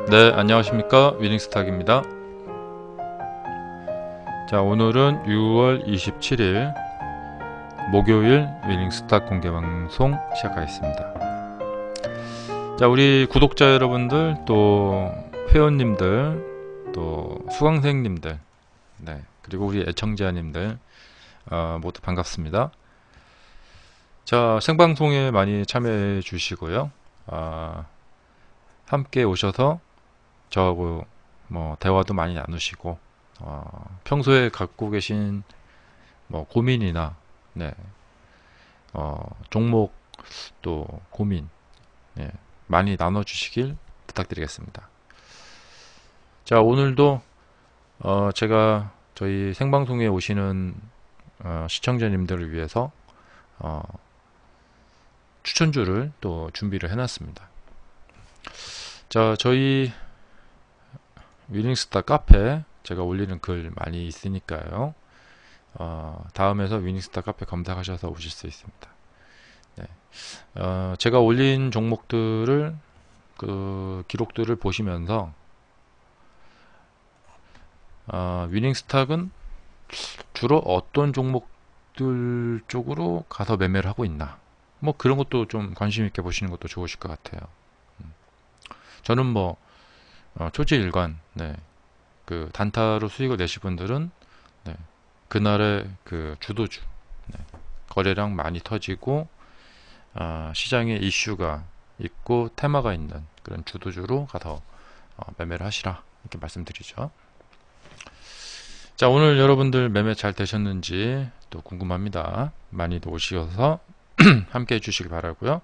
네, 안녕하십니까. 위닝스탁입니다. 자, 오늘은 6월 27일 목요일 위닝스탁 공개방송 시작하겠습니다. 자, 우리 구독자 여러분들, 또 회원님들, 또 수강생님들, 네, 그리고 우리 애청자님들 모두 반갑습니다. 자, 생방송에 많이 참여해 주시고요. 함께 오셔서 저하고 대화도 많이 나누시고, 평소에 갖고 계신 고민이나, 네, 종목 또 고민, 네, 많이 나눠주시길 부탁드리겠습니다. 자, 오늘도 제가 저희 생방송에 오시는 시청자님들을 위해서 추천주를 또 준비를 해놨습니다. 자, 저희 위닝스타 카페 제가 올리는 글 많이 있으니까요. 다음에서 위닝스타 카페 검색하셔서 오실 수 있습니다. 네. 제가 올린 종목들을 기록들을 보시면서 위닝스탁은 주로 어떤 종목들 쪽으로 가서 매매를 하고 있나, 그런 것도 좀 관심 있게 보시는 것도 좋으실 것 같아요. 저는 초지일관, 네, 그 단타로 수익을 내실 분들은, 네, 그날의 그 주도주, 네, 거래량 많이 터지고 시장에 이슈가 있고 테마가 있는 그런 주도주로 가서 매매를 하시라, 이렇게 말씀드리죠. 자, 오늘 여러분들 매매 잘 되셨는지 또 궁금합니다. 많이도 오셔서 함께 해주시기 바라고요.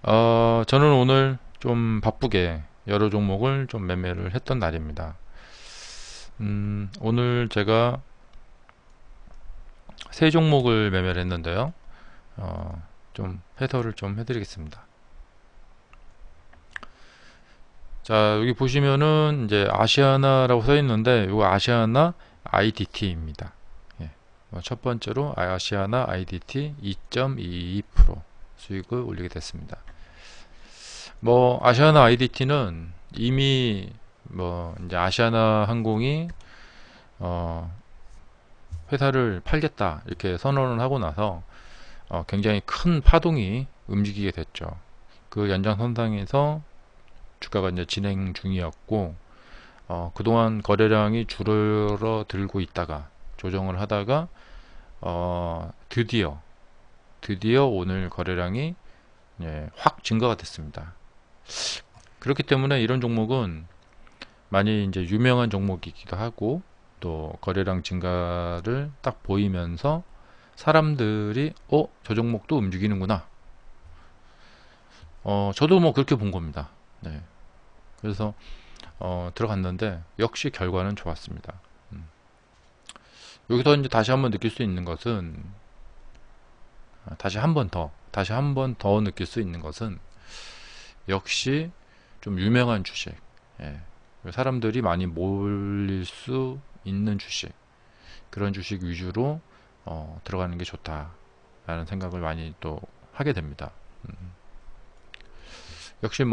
저는 오늘 좀 바쁘게 여러 종목을 좀 매매를 했던 날입니다. 오늘 제가 세 종목을 매매를 했는데요. 좀 해설을 좀 해드리겠습니다. 자, 여기 보시면은 이제 아시아나라고 써 있는데, 이거 아시아나 IDT입니다. 예. 첫 번째로 아시아나 IDT 2.22% 수익을 올리게 됐습니다. 아시아나 IDT는 이미 이제 아시아나 항공이 회사를 팔겠다 이렇게 선언을 하고 나서 굉장히 큰 파동이 움직이게 됐죠. 그 연장선상에서 주가가 이제 진행 중이었고, 그동안 거래량이 줄어들고 있다가 조정을 하다가 드디어 오늘 거래량이 확 증가가 됐습니다. 그렇기 때문에 이런 종목은 많이 이제 유명한 종목이기도 하고, 또 거래량 증가를 딱 보이면서 사람들이 저 종목도 움직이는구나. 저도 그렇게 본 겁니다. 네. 그래서 들어갔는데 역시 결과는 좋았습니다. 여기서 이제 다시 한번 느낄 수 있는 것은, 다시 한 번 더 느낄 수 있는 것은, 역시 좀 유명한 주식, 예, 사람들이 많이 몰릴 수 있는 주식, 그런 주식 위주로 들어가는 게 좋다라는 생각을 많이 또 하게 됩니다. 역시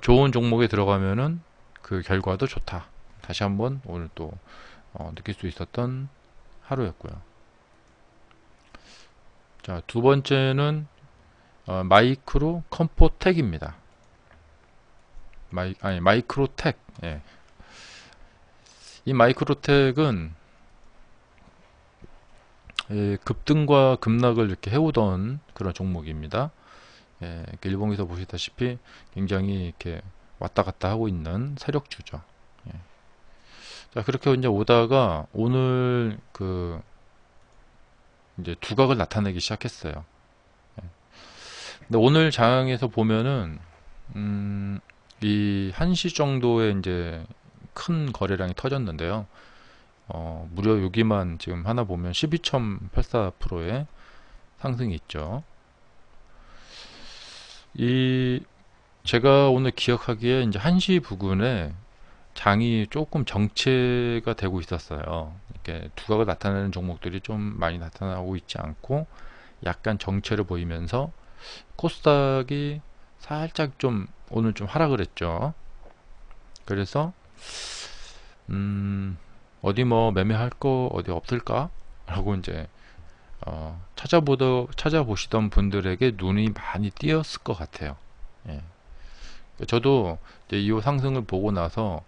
좋은 종목에 들어가면은 그 결과도 좋다. 다시 한번 오늘 또 느낄 수 있었던 하루였고요. 자, 두 번째는 마이크로 컴포텍입니다. 마이크로텍. 예. 이 마이크로텍은 급등과 급락을 이렇게 해오던 그런 종목입니다. 예, 일봉에서 보시다시피 굉장히 이렇게 왔다 갔다 하고 있는 세력주죠. 예. 자, 그렇게 이제 오다가 오늘 이제 두각을 나타내기 시작했어요. 예. 근데 오늘 장에서 보면은 이 1시 정도에 이제 큰 거래량이 터졌는데요. 무려 여기만 지금 하나 보면 12.84%의 상승이 있죠. 제가 오늘 기억하기에 이제 1시 부근에 장이 조금 정체가 되고 있었어요. 이렇게 두각을 나타내는 종목들이 좀 많이 나타나고 있지 않고 약간 정체를 보이면서 코스닥이 살짝 좀 오늘 좀 하락을 했죠. 그래서 어디 뭐 매매할 거 어디 없을까? 라고 이제 찾아보시던 분들에게 눈이 많이 띄었을 것 같아요. 예. 저도 이제 이 상승을 보고 나서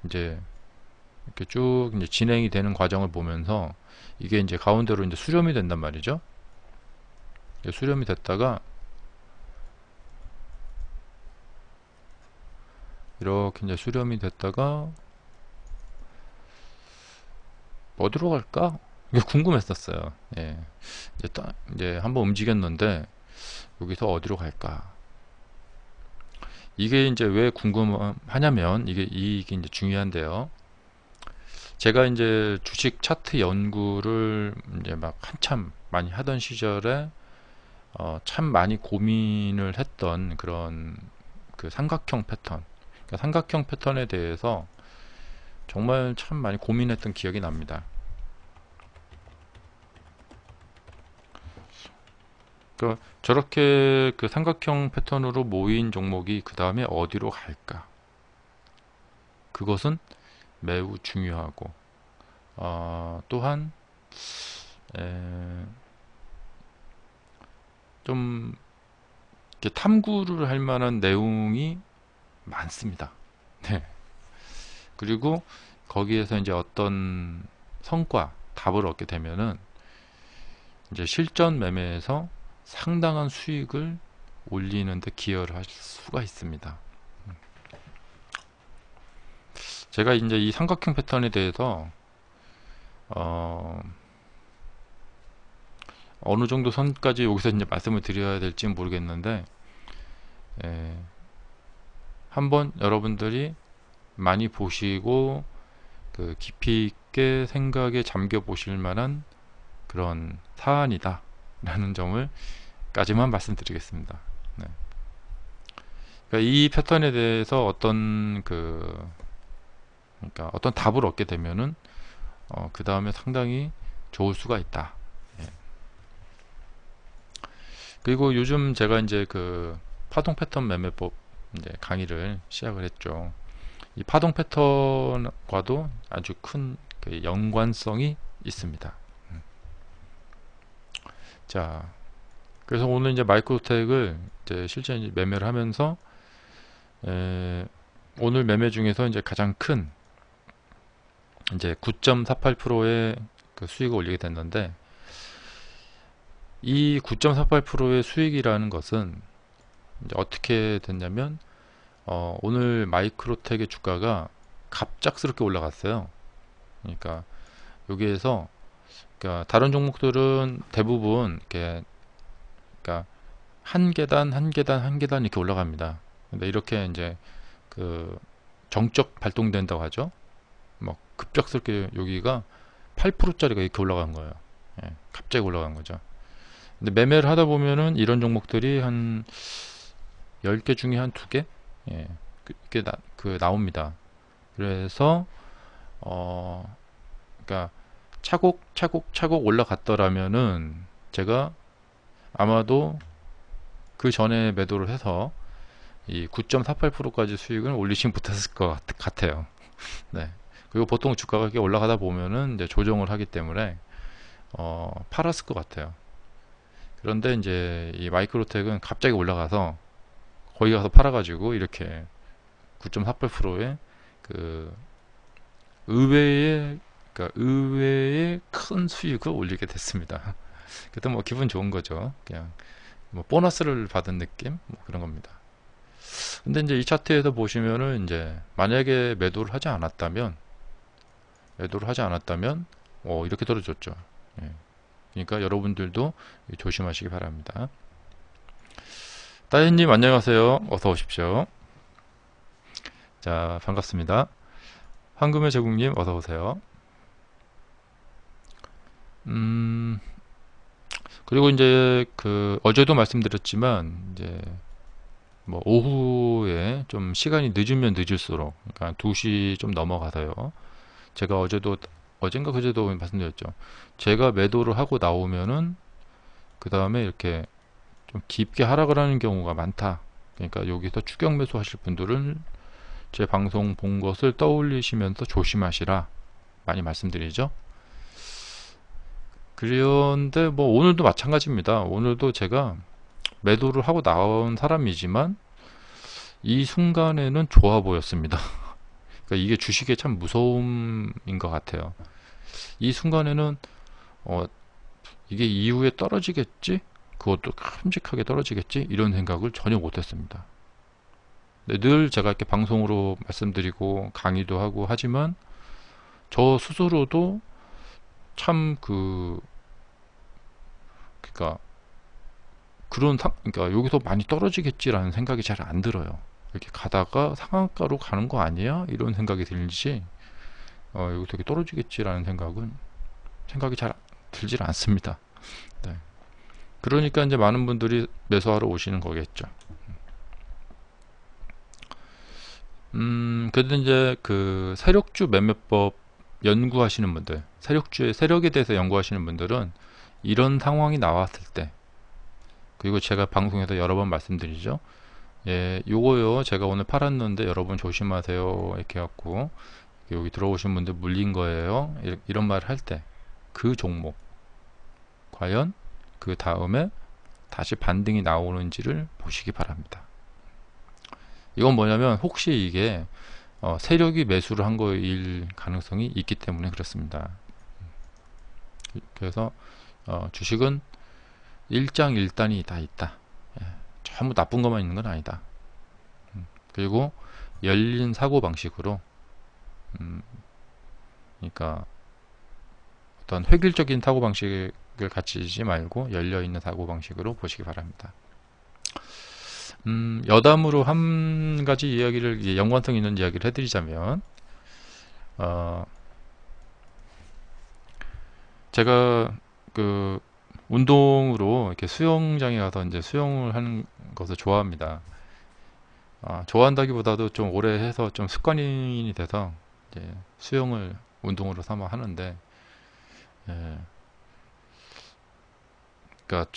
이제 이렇게 쭉 이제 진행이 되는 과정을 보면서 이게 이제 가운데로 이제 수렴이 된단 말이죠. 수렴이 됐다가 이렇게 이제 수렴이 됐다가 어디로 갈까? 이게 궁금했었어요. 예. 이제 한번 움직였는데 여기서 어디로 갈까? 이게 이제 왜 궁금하냐면 이게 이제 중요한데요. 제가 이제 주식 차트 연구를 이제 막 한참 많이 하던 시절에 참 많이 고민을 했던 그런 그 삼각형 패턴, 그러니까 삼각형 패턴에 대해서 정말 참 많이 고민했던 기억이 납니다. 그러니까 저렇게 그 삼각형 패턴으로 모인 종목이 그 다음에 어디로 갈까? 그것은 매우 중요하고 또한 좀 이렇게 탐구를 할 만한 내용이 많습니다. 네. 그리고 거기에서 이제 어떤 성과, 답을 얻게 되면은 이제 실전 매매에서 상당한 수익을 올리는데 기여를 할 수가 있습니다. 제가 이제 이 삼각형 패턴에 대해서 어느 정도 선까지 여기서 이제 말씀을 드려야 될지는 모르겠는데 한번 여러분들이 많이 보시고 그 깊이 있게 생각에 잠겨 보실 만한 그런 사안이다 라는 점을 까지만 말씀드리겠습니다. 네. 그러니까 이 패턴에 대해서 그러니까 어떤 답을 얻게 되면은 그 다음에 상당히 좋을 수가 있다. 예. 그리고 요즘 제가 이제 그 파동 패턴 매매법 이제 강의를 시작을 했죠. 이 파동 패턴과도 아주 큰 그 연관성이 있습니다. 자, 그래서 오늘 이제 마이크로텍을 이제 실제 이제 매매를 하면서 오늘 매매 중에서 이제 가장 큰 이제 9.48%의 그 수익을 올리게 됐는데 이 9.48%의 수익이라는 것은 이제 어떻게 됐냐면 오늘 마이크로텍의 주가가 갑작스럽게 올라갔어요. 그러니까 여기에서 그러니까 다른 종목들은 대부분 이렇게 그러니까 한 계단 한 계단 한 계단 이렇게 올라갑니다. 근데 이렇게 이제 그 정적 발동된다고 하죠. 뭐 급작스럽게 여기가 8%짜리가 이렇게 올라간 거예요. 예, 갑자기 올라간 거죠. 근데 매매를 하다 보면은 이런 종목들이 한 10개 중에 한 2개? 예, 이렇게 나옵니다. 그래서 그러니까 차곡차곡 올라갔더라면은 제가 아마도 그 전에 매도를 해서 이 9.48%까지 수익을 올리진 못했을 것 같아요. 네. 그리고 보통 주가가 이렇게 올라가다 보면은 이제 조정을 하기 때문에 팔았을 것 같아요. 그런데 이제 이 마이크로텍은 갑자기 올라가서 거기 가서 팔아가지고 이렇게 9.48%의 그 의외의 큰 수익을 올리게 됐습니다. 그때 뭐 기분 좋은 거죠. 그냥 뭐 보너스를 받은 느낌 뭐 그런 겁니다. 근데 이제 이 차트에서 보시면은 이제 만약에 매도를 하지 않았다면 이렇게 떨어졌죠. 예. 그러니까 여러분들도 조심하시기 바랍니다. 따이님 안녕하세요. 어서 오십시오. 자, 반갑습니다. 황금의 제국님 어서 오세요. 그리고 이제 그 어제도 말씀드렸지만 이제 뭐 오후에 좀 시간이 늦으면 늦을수록 그러니까 2시 좀 넘어가서요. 제가 어젠가 그제도 말씀드렸죠. 제가 매도를 하고 나오면은 그 다음에 이렇게 좀 깊게 하락을 하는 경우가 많다. 그러니까 여기서 추격 매수 하실 분들은 제 방송 본 것을 떠올리시면서 조심하시라 많이 말씀드리죠. 그런데 뭐 오늘도 마찬가지입니다. 오늘도 제가 매도를 하고 나온 사람이지만 이 순간에는 좋아 보였습니다. 그러니까 이게 주식의 참 무서움인 것 같아요. 이 순간에는 이게 이후에 떨어지겠지? 그것도 큼직하게 떨어지겠지? 이런 생각을 전혀 못했습니다. 늘 제가 이렇게 방송으로 말씀드리고 강의도 하고 하지만 저 스스로도 참 그러니까 그러니까 여기서 많이 떨어지겠지라는 생각이 잘 안 들어요. 이렇게 가다가 상한가로 가는 거 아니야? 이런 생각이 들지, 여기서 이렇게 떨어지겠지라는 생각이 잘 들질 않습니다. 네. 그러니까 이제 많은 분들이 매수하러 오시는 거겠죠. 그래도 이제 그 세력주 매매법 연구하시는 분들, 세력에 대해서 연구하시는 분들은 이런 상황이 나왔을 때, 그리고 제가 방송에서 여러 번 말씀드리죠. 예, 요거요. 제가 오늘 팔았는데 여러분 조심하세요. 이렇게 해갖고 여기 들어오신 분들 물린 거예요. 이런 말을 할 때 그 종목 과연 그 다음에 다시 반등이 나오는지를 보시기 바랍니다. 이건 뭐냐면 혹시 이게 세력이 매수를 한 거일 가능성이 있기 때문에 그렇습니다. 그래서 주식은 일장일단이 다 있다. 예, 전부 나쁜 것만 있는 건 아니다. 그리고 열린 사고방식으로 그러니까 어떤 획일적인 사고방식을 갖추지 말고 열려있는 사고방식으로 보시기 바랍니다. 여담으로 한 가지 이야기를, 연관성 있는 이야기를 해드리자면, 제가 그 운동으로 이렇게 수영장에 가서 이제 수영을 하는 것을 좋아합니다. 좋아한다기보다도 좀 오래 해서 좀 습관이 돼서 이제 수영을 운동으로 삼아 하는데, 예, 그러니까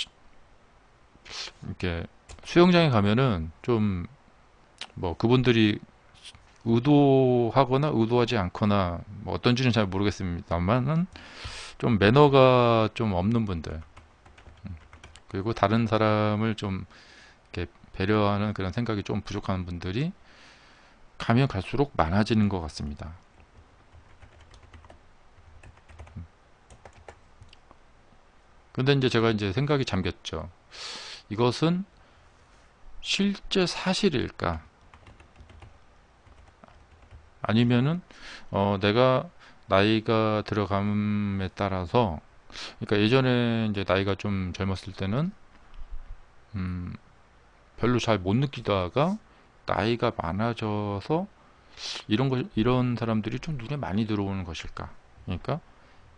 이렇게 수영장에 가면은 좀 뭐 그분들이 의도하거나 의도하지 않거나 뭐 어떤지는 잘 모르겠습니다만은 좀 매너가 좀 없는 분들, 그리고 다른 사람을 좀 이렇게 배려하는 그런 생각이 좀 부족한 분들이 가면 갈수록 많아지는 것 같습니다. 근데 이제 제가 이제 생각이 잠겼죠. 이것은 실제 사실일까? 아니면은 내가 나이가 들어감에 따라서, 그러니까 예전에 이제 나이가 좀 젊었을 때는 별로 잘 못 느끼다가 나이가 많아져서 이런 사람들이 좀 눈에 많이 들어오는 것일까? 그러니까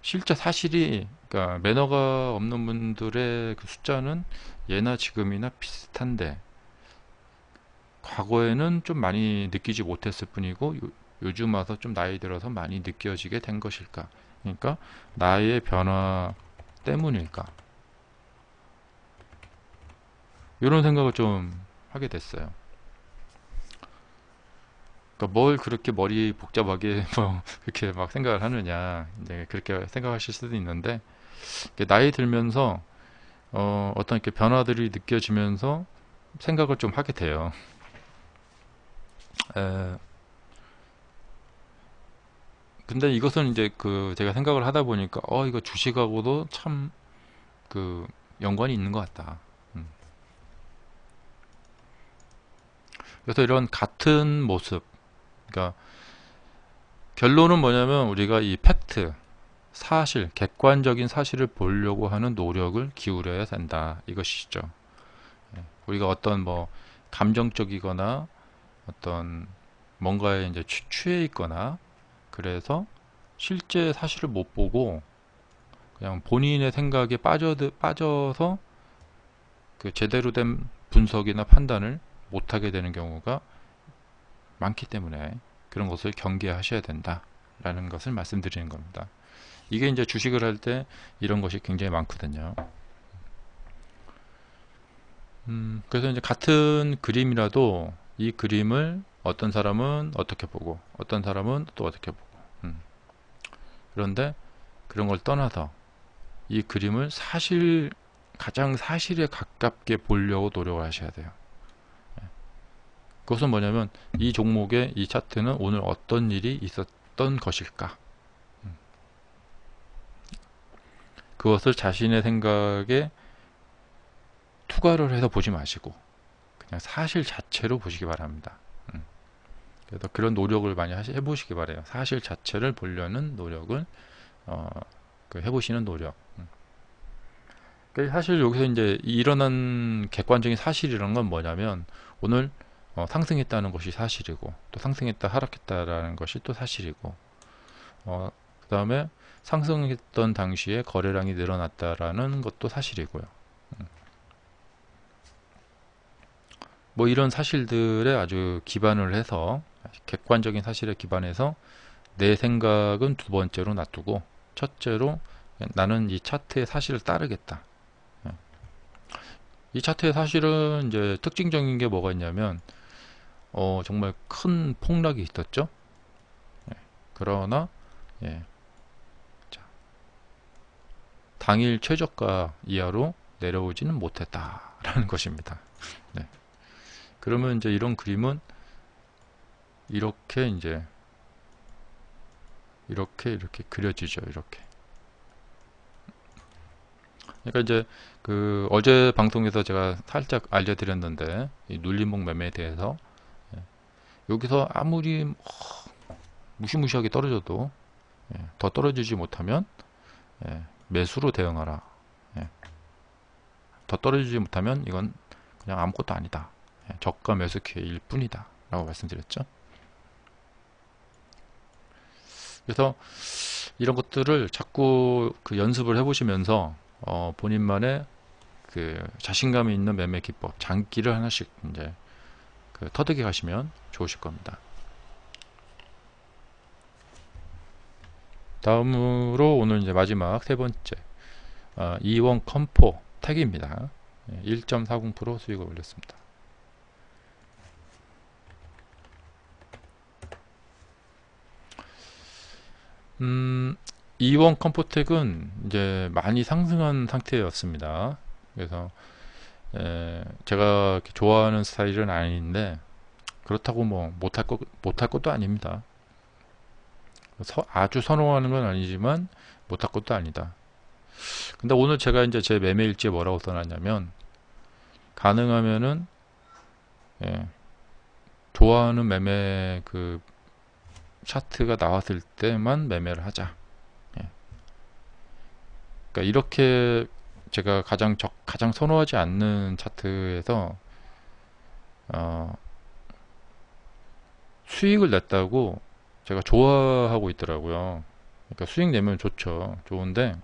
실제 사실이, 그러니까 매너가 없는 분들의 그 숫자는 예나 지금이나 비슷한데 과거에는 좀 많이 느끼지 못했을 뿐이고 요즘 와서 좀 나이 들어서 많이 느껴지게 된 것일까? 그러니까 나이의 변화 때문일까? 이런 생각을 좀 하게 됐어요. 그러니까 뭘 그렇게 머리 복잡하게 뭐 그렇게 막 생각을 하느냐, 이제 그렇게 생각하실 수도 있는데, 나이 들면서 어떤 이렇게 변화들이 느껴지면서 생각을 좀 하게 돼요. 에, 근데 이것은 이제 그 제가 생각을 하다 보니까 이거 주식하고도 참 그 연관이 있는 것 같다. 그래서 이런 같은 모습, 그러니까 결론은 뭐냐면 우리가 이 팩트, 사실, 객관적인 사실을 보려고 하는 노력을 기울여야 된다. 이것이죠. 우리가 어떤 뭐 감정적이거나 어떤 뭔가에 이제 취해 있거나 그래서 실제 사실을 못 보고 그냥 본인의 생각에 빠져서 그 제대로 된 분석이나 판단을 못하게 되는 경우가 많기 때문에 그런 것을 경계하셔야 된다라는 것을 말씀드리는 겁니다. 이게 이제 주식을 할 때 이런 것이 굉장히 많거든요. 그래서 이제 같은 그림이라도 이 그림을 어떤 사람은 어떻게 보고 어떤 사람은 또 어떻게 보고 그런데 그런 걸 떠나서 이 그림을 가장 사실에 가깝게 보려고 노력을 하셔야 돼요. 그것은 뭐냐면 이 종목의 이 차트는 오늘 어떤 일이 있었던 것일까, 그것을 자신의 생각에 투과를 해서 보지 마시고 그냥 사실 자체로 보시기 바랍니다. 그래서 그런 노력을 많이 해보시기 바래요. 사실 자체를 보려는 노력을 해보시는 노력. 사실 여기서 이제 일어난 객관적인 사실이란 건 뭐냐면 오늘 상승했다는 것이 사실이고, 또 상승했다 하락했다라는 것이 또 사실이고, 그 다음에 상승했던 당시에 거래량이 늘어났다라는 것도 사실이고요. 뭐 이런 사실들에 아주 기반을 해서, 객관적인 사실에 기반해서 내 생각은 두 번째로 놔두고 첫째로 나는 이 차트의 사실을 따르겠다. 이 차트의 사실은 이제 특징적인 게 뭐가 있냐면 정말 큰 폭락이 있었죠. 그러나 자, 당일 최저가 이하로 내려오지는 못했다라는 것입니다. 네. 그러면 이제 이런 그림은 이렇게 그려지죠. 이렇게. 그러니까 이제 그 어제 방송에서 제가 살짝 알려드렸는데 이 눌림목 매매에 대해서, 여기서 아무리 무시무시하게 떨어져도 더 떨어지지 못하면 매수로 대응하라. 더 떨어지지 못하면 이건 그냥 아무것도 아니다. 저가 매수 기회일 뿐이다 라고 말씀드렸죠. 그래서 이런 것들을 자꾸 그 연습을 해보시면서 본인만의 그 자신감이 있는 매매 기법, 장기를 하나씩 이제 터득해 가시면 좋으실 겁니다. 다음으로 오늘 이제 마지막 세 번째, 이원 컴포 택입니다. 1.40% 수익을 올렸습니다. 이원 컴포텍은 이제 많이 상승한 상태였습니다. 그래서 제가 좋아하는 스타일은 아닌데, 그렇다고 뭐 못할 것도 아닙니다. 아주 선호하는 건 아니지만 못할 것도 아니다. 근데 오늘 제가 이제 제 매매 일지에 뭐라고 써놨냐면, 가능하면은 좋아하는 매매 그 차트가 나왔을 때만 매매를 하자. 그러니까 이렇게 제가 가장 선호하지 않는 차트에서 수익을 냈다고 제가 좋아하고 있더라고요. 그러니까 수익 내면 좋죠. 좋은데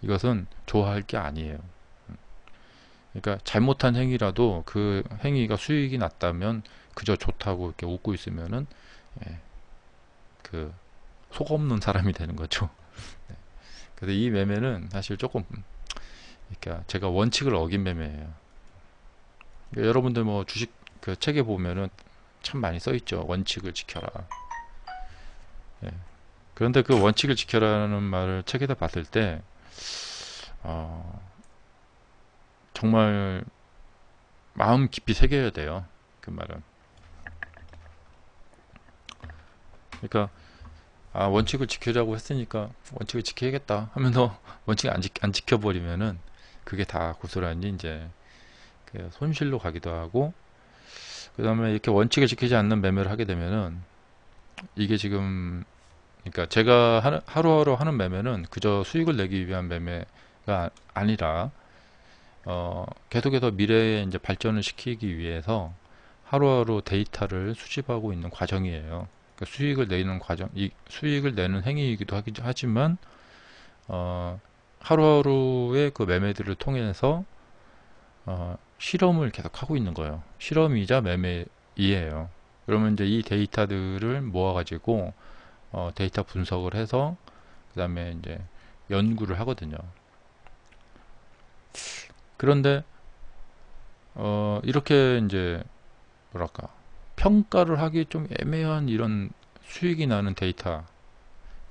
이것은 좋아할 게 아니에요. 그러니까 잘못한 행위라도 그 행위가 수익이 났다면 그저 좋다고 이렇게 웃고 있으면은 그 속 없는 사람이 되는 거죠. 그래서 이 매매는 사실 조금, 그러니까 제가 원칙을 어긴 매매예요. 그러니까 여러분들 뭐 주식 그 책에 보면은 참 많이 써 있죠. 원칙을 지켜라. 그런데 그 원칙을 지켜라는 말을 책에다 봤을 때 정말 마음 깊이 새겨야 돼요. 그 말은. 그러니까 원칙을 지키라고 했으니까 원칙을 지켜야겠다 하면서 원칙 안 지켜버리면은 그게 다 고스란히 이제 그 손실로 가기도 하고, 그 다음에 이렇게 원칙을 지키지 않는 매매를 하게 되면은 이게 지금, 그러니까 제가 하루하루 하는 매매는 그저 수익을 내기 위한 매매가 아니라 계속해서 미래에 이제 발전을 시키기 위해서 하루하루 데이터를 수집하고 있는 과정이에요. 그러니까 수익을 내는 행위이기도 하지만 하루하루의 그 매매들을 통해서 실험을 계속 하고 있는 거예요. 실험이자 매매이에요. 그러면 이제 이 데이터들을 모아가지고 데이터 분석을 해서 그 다음에 이제 연구를 하거든요. 그런데 이렇게 이제 뭐랄까 평가를 하기 좀 애매한 이런 수익이 나는 데이터,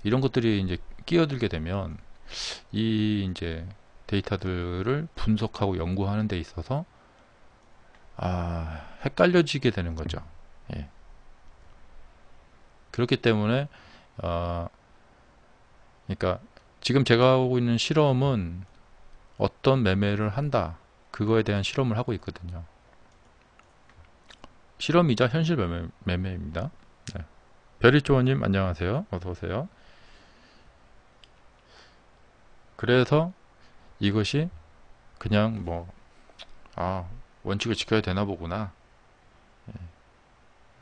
이런 것들이 이제 끼어들게 되면 이 이제 데이터들을 분석하고 연구하는 데 있어서 헷갈려지게 되는 거죠. 예. 그렇기 때문에 그러니까 지금 제가 하고 있는 실험은 어떤 매매를 한다, 그거에 대한 실험을 하고 있거든요. 실험이자 현실 매매입니다. 네. 별이조원님 안녕하세요. 어서오세요. 그래서 이것이 그냥 뭐 원칙을 지켜야 되나 보구나,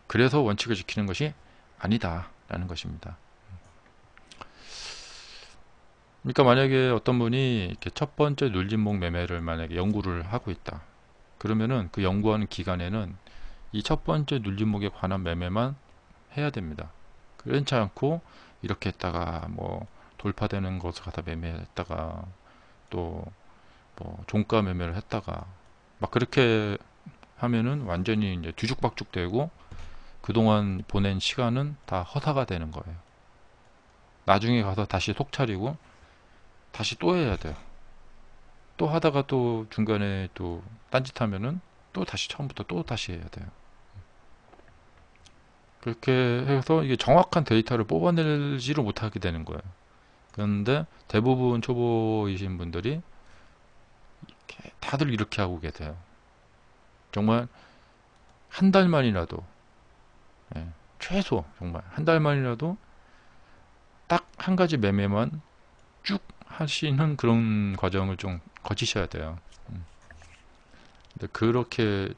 그래서 원칙을 지키는 것이 아니다 라는 것입니다. 그러니까 만약에 어떤 분이 이렇게 첫 번째 눌림목 매매를 만약에 연구를 하고 있다, 그러면은 그 연구하는 기간에는 이 첫 번째 눌림목에 관한 매매만 해야 됩니다. 그렇지 않고 이렇게 했다가 뭐 돌파되는 것을 갖다 매매했다가 또 뭐 종가 매매를 했다가 막 그렇게 하면은 완전히 이제 뒤죽박죽 되고 그동안 보낸 시간은 다 허사가 되는 거예요. 나중에 가서 다시 속 차리고 다시 또 해야 돼요. 또 하다가 또 중간에 또 딴짓하면은 또 다시 처음부터 또 다시 해야 돼요. 그렇게 해서 이게 정확한 데이터를 뽑아내지를 못하게 되는 거예요. 그런데 대부분 초보이신 분들이 다들 이렇게 하고 계세요. 정말 한 달만이라도, 최소 정말 한 달만이라도 딱 한 가지 매매만 쭉 하시는 그런 과정을 좀 거치셔야 돼요. 근데 그렇게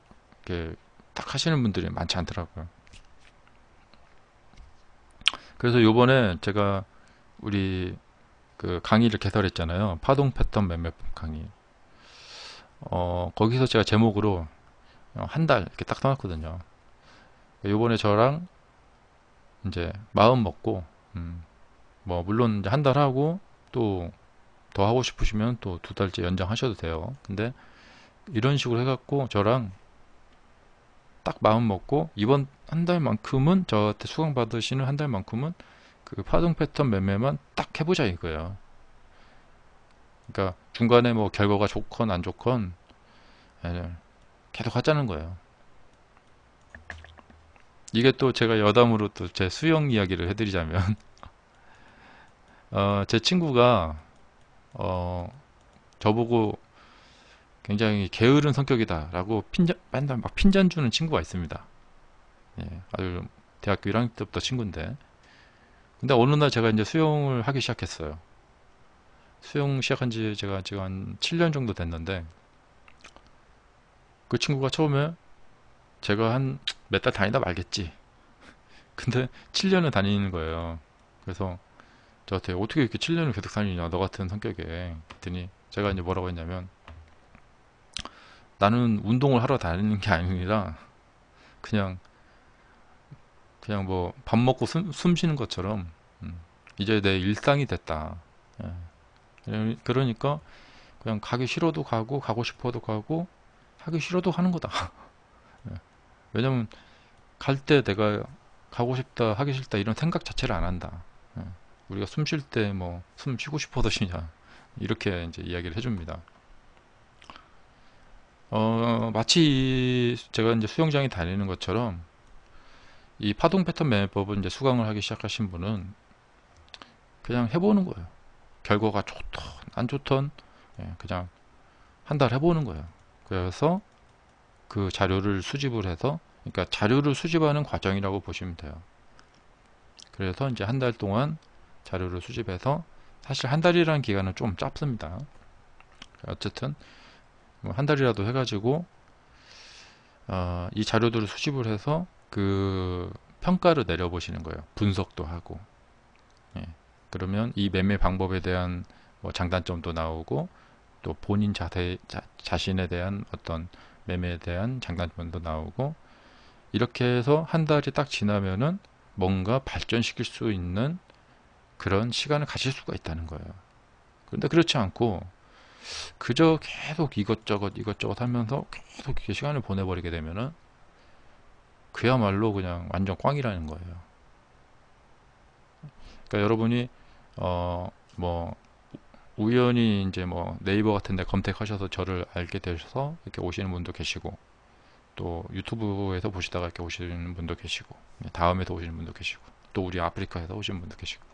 딱 하시는 분들이 많지 않더라고요. 그래서 요번에 제가 우리 그 강의를 개설했잖아요. 파동 패턴 매매법 강의. 거기서 제가 제목으로 한 달 이렇게 딱 써놨거든요. 요번에 저랑 이제 마음 먹고, 뭐 물론 이제 한 달 하고 또 더 하고 싶으시면 또 2달째 연장하셔도 돼요. 근데 이런 식으로 해갖고 저랑 딱 마음 먹고 이번 한 달만큼은, 저한테 수강 받으시는 한 달만큼은 그 파동 패턴 매매만 딱 해보자 이거예요. 그러니까 중간에 뭐 결과가 좋건 안 좋건 계속 하자는 거예요. 이게 또 제가 여담으로 또 제 수영 이야기를 해드리자면 제 친구가 저보고 굉장히 게으른 성격이다 라고 맨날 막 핀잔 주는 친구가 있습니다. 아주 대학교 1학년 때부터 친구인데, 근데 어느 날 제가 이제 수영을 하기 시작했어요. 수영 시작한 지 제가 지금 한 7년 정도 됐는데, 그 친구가 처음에 제가 한 몇 달 다니다 말겠지, 근데 7년을 다니는 거예요. 그래서 저한테 어떻게 이렇게 7년을 계속 다니냐 너 같은 성격에, 그랬더니 제가 이제 뭐라고 했냐면, 나는 운동을 하러 다니는 게 아니라 그냥 뭐 밥 먹고 숨 쉬는 것처럼 이제 내 일상이 됐다. 그러니까 그냥 가기 싫어도 가고 가고 싶어도 가고 하기 싫어도 하는 거다. 왜냐면 갈 때 내가 가고 싶다 하기 싫다 이런 생각 자체를 안 한다. 우리가 숨 쉴 때 뭐 숨 쉬고 싶어서 쉬냐, 이렇게 이제 이야기를 해줍니다. 마치 제가 이제 수영장에 다니는 것처럼 이 파동 패턴 매매법을 이제 수강을 하기 시작하신 분은 그냥 해보는 거예요. 결과가 좋던 안 좋던 그냥 한 달 해보는 거예요. 그래서 그 자료를 수집을 해서, 그러니까 자료를 수집하는 과정이라고 보시면 돼요. 그래서 이제 한 달 동안 자료를 수집해서, 사실 한 달이라는 기간은 좀 짧습니다. 어쨌든 뭐 한 달이라도 해가지고 이 자료들을 수집을 해서 그 평가를 내려보시는 거예요. 분석도 하고. 그러면 이 매매 방법에 대한 뭐 장단점도 나오고, 또 본인 자신에 대한 어떤 매매에 대한 장단점도 나오고, 이렇게 해서 한 달이 딱 지나면은 뭔가 발전시킬 수 있는 그런 시간을 가질 수가 있다는 거예요. 그런데 그렇지 않고 그저 계속 이것저것 하면서 계속 이렇게 시간을 보내버리게 되면은 그야말로 그냥 완전 꽝이라는 거예요. 그러니까 여러분이 뭐 우연히 이제 뭐 네이버 같은 데 검색하셔서 저를 알게 되셔서 이렇게 오시는 분도 계시고, 또 유튜브에서 보시다가 이렇게 오시는 분도 계시고, 다음에서 오시는 분도 계시고, 또 우리 아프리카에서 오시는 분도 계시고,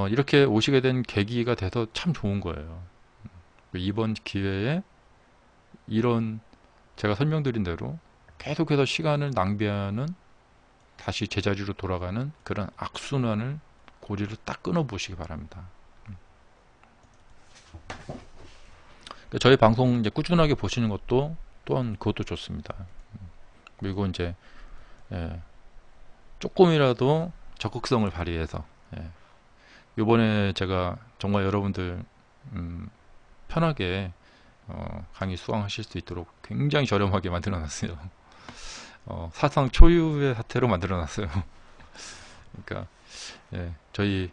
이렇게 오시게 된 계기가 돼서 참 좋은 거예요. 이번 기회에 이런 제가 설명드린 대로 계속해서 시간을 낭비하는, 다시 제자리로 돌아가는 그런 악순환을, 고리를 딱 끊어 보시기 바랍니다. 저희 방송 이제 꾸준하게 보시는 것도 또한 그것도 좋습니다. 그리고 이제 조금이라도 적극성을 발휘해서 이번에 제가 정말 여러분들 편하게 강의 수강하실 수 있도록 굉장히 저렴하게 만들어 놨어요. 사상 초유의 사태로 만들어 놨어요. 그러니까 저희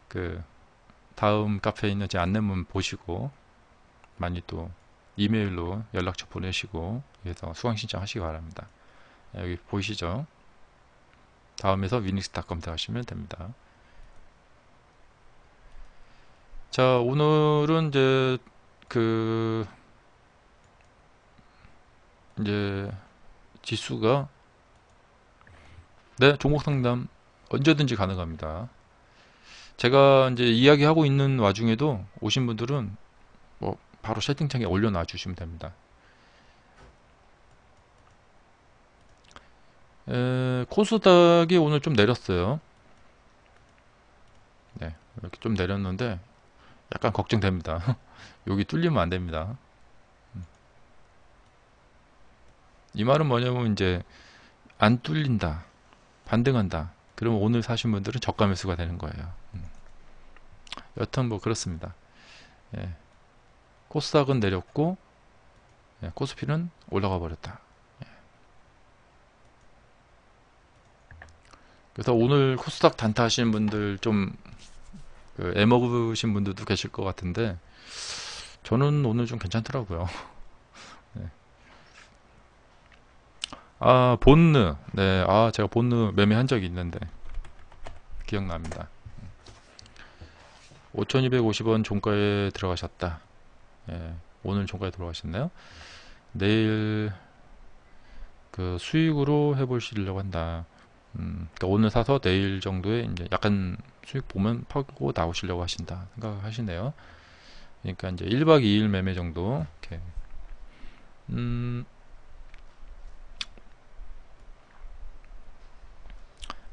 그 다음 카페에 있는 제 안내문 보시고 많이 또 이메일로 연락처 보내시고 그래서 수강 신청하시기 바랍니다. 여기 보이시죠? 다음에서 위닝스타 검색하시면 됩니다. 자, 오늘은 이제 지수가 종목 상담 언제든지 가능합니다. 제가 이제 이야기하고 있는 와중에도 오신 분들은 뭐 바로 채팅창에 올려놔 주시면 됩니다. 코스닥이 오늘 좀 내렸어요. 네, 이렇게 좀 내렸는데 약간 걱정됩니다. 여기 뚫리면 안 됩니다. 이 말은 뭐냐면 이제 안 뚫린다, 반등한다. 그러면 오늘 사신 분들은 저가 매수가 되는 거예요. 여튼 뭐 그렇습니다. 코스닥은 내렸고 코스피는 올라가 버렸다. 그래서 오늘 코스닥 단타 하시는 분들 좀 애먹으신 분들도 계실 것 같은데 저는 오늘 좀 괜찮더라고요. 본느. 제가 본느 매매한 적이 있는데 기억납니다. 5250원 종가에 들어가셨다. 오늘 종가에 들어가셨나요? 내일 그 수익으로 해보시려고 한다. 그러니까 오늘 사서 내일 정도에 이제 약간 수익 보면 파고 나오시려고 하신다 생각하시네요. 그러니까 이제 1박 2일 매매 정도. 이렇게.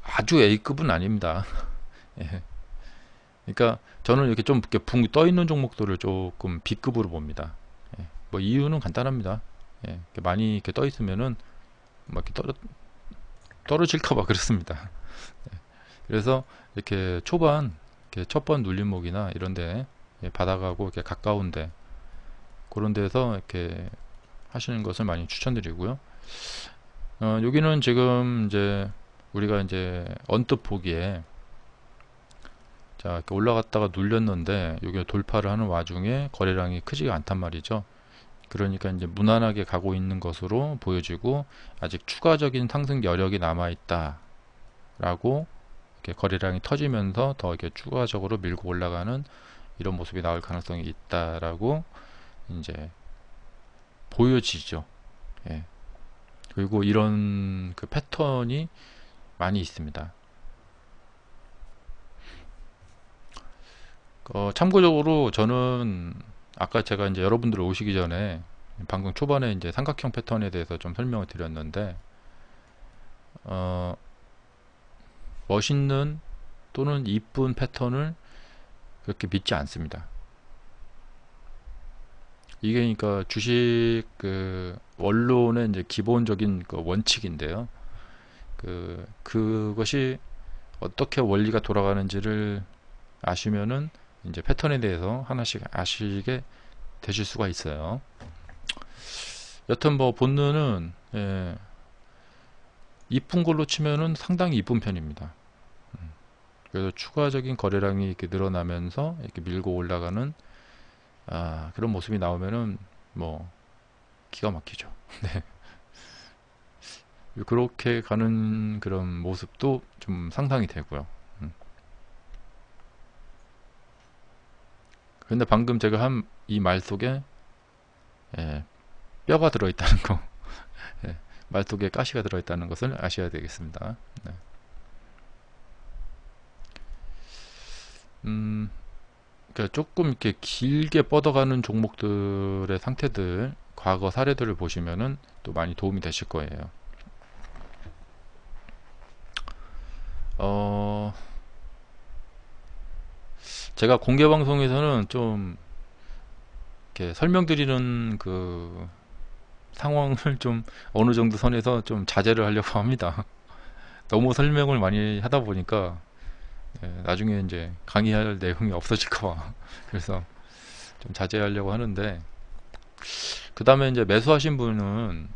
아주 A급은 아닙니다. 예. 그러니까 저는 이렇게 좀 이렇게 붕 떠 있는 종목들을 조금 B급으로 봅니다. 뭐 이유는 간단합니다. 이렇게 많이 이렇게 떠 있으면은 막 이렇게 떨어질까봐 그렇습니다. 그래서 이렇게 초반 이렇게 첫 번 눌림목이나 이런데 바닥하고 이렇게 가까운데 그런 데서 이렇게 하시는 것을 많이 추천드리고요. 여기는 지금 이제 우리가 이제 언뜻 보기에 자 이렇게 올라갔다가 눌렸는데 여기 돌파를 하는 와중에 거래량이 크지가 않단 말이죠. 그러니까 이제 무난하게 가고 있는 것으로 보여지고 아직 추가적인 상승 여력이 남아 있다 라고 이렇게 거래량이 터지면서 더 이렇게 추가적으로 밀고 올라가는 이런 모습이 나올 가능성이 있다라고 이제 보여지죠. 그리고 이런 그 패턴이 많이 있습니다. 참고적으로 저는 아까 제가 이제 여러분들 오시기 전에 방금 초반에 이제 삼각형 패턴에 대해서 좀 설명을 드렸는데 멋있는 또는 이쁜 패턴을 그렇게 믿지 않습니다. 이게 그러니까 주식 그 원론의 이제 기본적인 그 원칙인데요. 그것이 어떻게 원리가 돌아가는지를 아시면은 이제 패턴에 대해서 하나씩 아시게 되실 수가 있어요. 여튼 뭐 본능은 이쁜 걸로 치면은 상당히 이쁜 편입니다. 그래서 추가적인 거래량이 이렇게 늘어나면서 이렇게 밀고 올라가는 그런 모습이 나오면은 뭐 기가 막히죠. 네. 그렇게 가는 그런 모습도 좀 상상이 되고요. 근데 방금 제가 한 이 말 속에 예, 뼈가 들어있다는 거, 예, 말 속에 가시가 들어있다는 것을 아셔야 되겠습니다. 네. 음, 그러니까 조금 이렇게 길게 뻗어가는 종목들의 상태들, 과거 사례들을 보시면은 또 많이 도움이 되실 거예요. 어, 제가 공개 방송에서는 좀 이렇게 설명드리는 그 상황을 좀 어느 정도 선에서 좀 자제를 하려고 합니다. 너무 설명을 많이 하다 보니까 예, 나중에 이제 강의할 내용이 없어질까 봐. 그래서 좀 자제하려고 하는데, 그 다음에 이제 매수하신 분은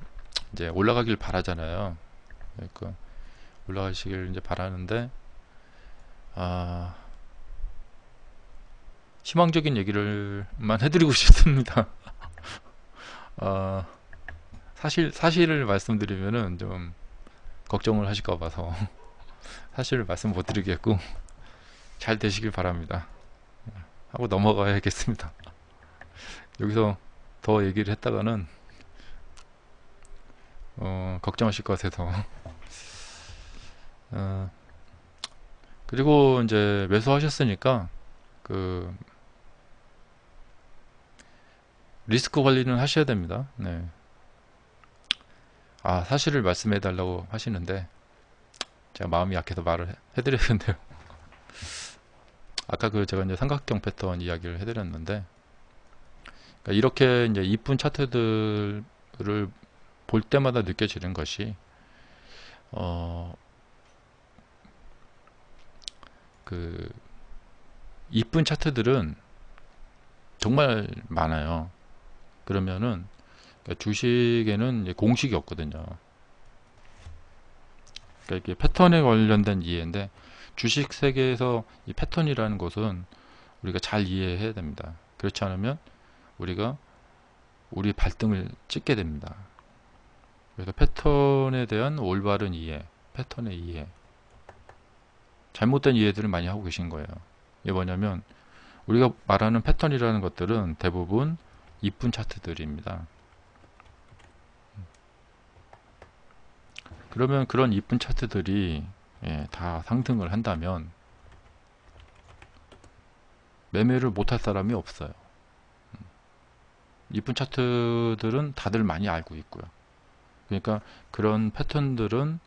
이제 올라가길 바라잖아요. 그러니까 올라가시길 이제 바라는데, 아, 희망적인 얘기를만 해드리고 싶습니다. 아, 사실을 말씀드리면은 좀 걱정을 하실까 봐서 사실을 말씀 못 드리겠고, 잘 되시길 바랍니다. 하고 넘어가야겠습니다. 여기서 더 얘기를 했다가는 걱정하실 것 같아서. 어, 그리고 이제 매수하셨으니까 그 리스크 관리는 하셔야 됩니다. 네. 아, 사실을 말씀해 달라고 하시는데 제가 마음이 약해서 말을 해드렸는데요. 아까 그 제가 이제 삼각형 패턴 이야기를 해드렸는데, 그러니까 이렇게 이제 이쁜 차트들을 볼 때마다 느껴지는 것이 어, 그 이쁜 차트들은 정말 많아요. 그러면은 그러니까 주식에는 이제 공식이 없거든요. 그러니까 이게 패턴에 관련된 이해인데, 주식 세계에서 이 패턴이라는 것은 우리가 잘 이해해야 됩니다. 그렇지 않으면 우리가 우리 발등을 찍게 됩니다. 그래서 패턴에 대한 올바른 이해, 패턴의 이해, 잘못된 이해들을 많이 하고 계신 거예요. 이게 뭐냐면 우리가 말하는 패턴이라는 것들은 대부분 이쁜 차트들입니다. 그러면 그런 이쁜 차트들이 다 상승을 한다면 매매를 못할 사람이 없어요. 이쁜 차트들은 다들 많이 알고 있고요. 그러니까 그런 패턴들은